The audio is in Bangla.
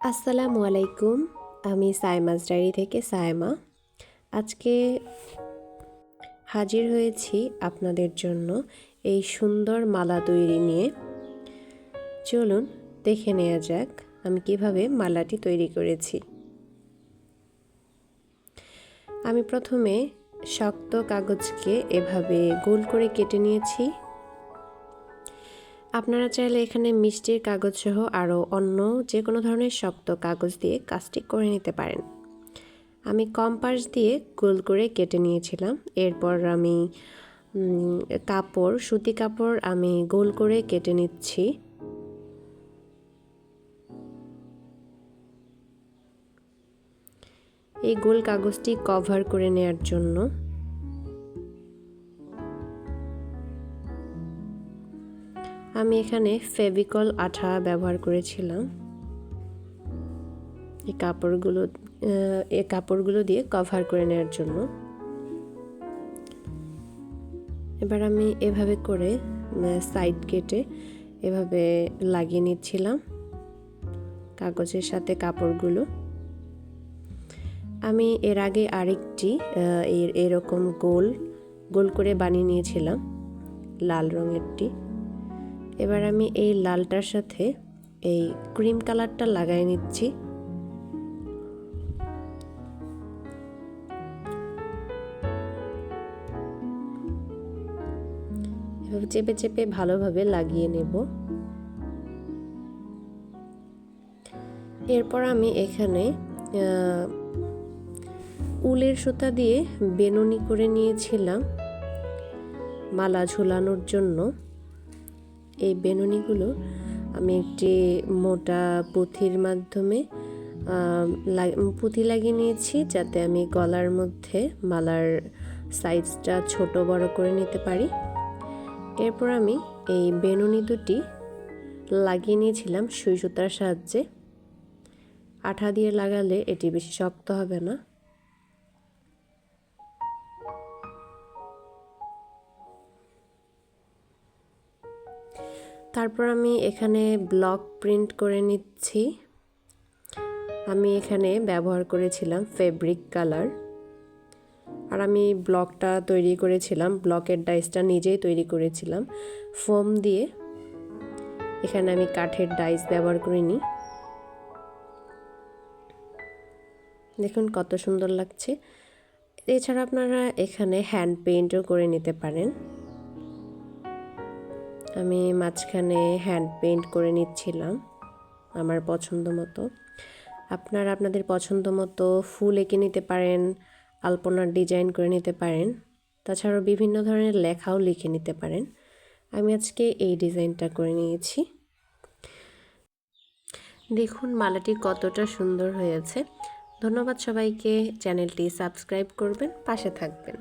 আসসালামু আলাইকুম। আমি সাইমাস ডায়েরি থেকে সায়মা। আজকে হাজির হয়েছি আপনাদের জন্য এই সুন্দর মালা তৈরি নিয়ে। চলুন দেখে নেওয়া যাক আমি কিভাবে মালাটি তৈরি করেছি। আমি প্রথমে শক্ত কাগজকে এভাবে গোল করে কেটে নিয়েছি। আপনারা চাইলে এখানে মিষ্টির কাগজ সহ আরও অন্য যে কোনো ধরনের শক্ত কাগজ দিয়ে কাজটি করে নিতে পারেন। আমি কম্পাস দিয়ে গোল করে কেটে নিয়েছিলাম। এরপর আমি সুতি কাপড় আমি গোল করে কেটে নিচ্ছি। এই গোল কাগজটি কভার করে নেয়ার জন্য আমি এখানে ফেভিকল আঠা ব্যবহার করেছিলাম এই কাপড়গুলো দিয়ে কভার করে নেওয়ার জন্য। এবার আমি এভাবে করে সাইড কেটে এভাবে লাগিয়ে নিচ্ছিলাম কাগজের সাথে কাপড়গুলো। আমি এর আগে আরেকটি এরকম গোল করে বানিয়ে নিয়েছিলাম লাল রঙেরটি। এবার আমি এই লালটার সাথে এই ক্রিম কালারটা লাগাই নিচ্ছি। এভাবে চেপে চেপে ভালোভাবে লাগিয়ে নেব। এরপর আমি এখানে উলের সুতা দিয়ে বেনুনি করে নিয়েছিলাম মালা ঝুলানোর জন্য। এই বেনুনিগুলো আমি একটি মোটা পুঁথির মাধ্যমে পুঁথি লাগিয়ে নিয়েছি, যাতে আমি গলার মধ্যে মালার সাইজটা ছোট বড় করে নিতে পারি। এরপর আমি এই বেনুনি দুটি লাগিয়ে নিয়েছিলাম সুই সুতার সাহায্যে। আঠা দিয়ে লাগালে এটি বেশি শক্ত হবে না। তারপর আমি এখানে ব্লক প্রিন্ট করে নিচ্ছি। আমি এখানে ব্যবহার করেছিলাম ফেব্রিক কালার। আর আমি ব্লকটা তৈরি করেছিলাম, ব্লকের ডাইসটা নিজেই তৈরি করেছিলাম ফোম দিয়ে। এখানে আমি কাঠের ডাইস ব্যবহার করিনি। দেখুন কত সুন্দর লাগছে। এছাড়া আপনারা এখানে হ্যান্ড পেইন্টও করে নিতে পারেন। আমি মাঝখানে হ্যান্ড পেইন্ট করে নিচ্ছিলাম আমার পছন্দ মতো। আপনারা আপনাদের পছন্দ মতো ফুল এঁকে নিতে পারেন, আলপনার ডিজাইন করে নিতে পারেন। তাছাড়াও বিভিন্ন ধরনের লেখাও লিখে নিতে পারেন। আমি আজকে এই ডিজাইনটা করে নিয়েছি। দেখুন মালাটি কতটা সুন্দর হয়েছে। ধন্যবাদ সবাইকে। চ্যানেলটি সাবস্ক্রাইব করবেন, পাশে থাকবেন।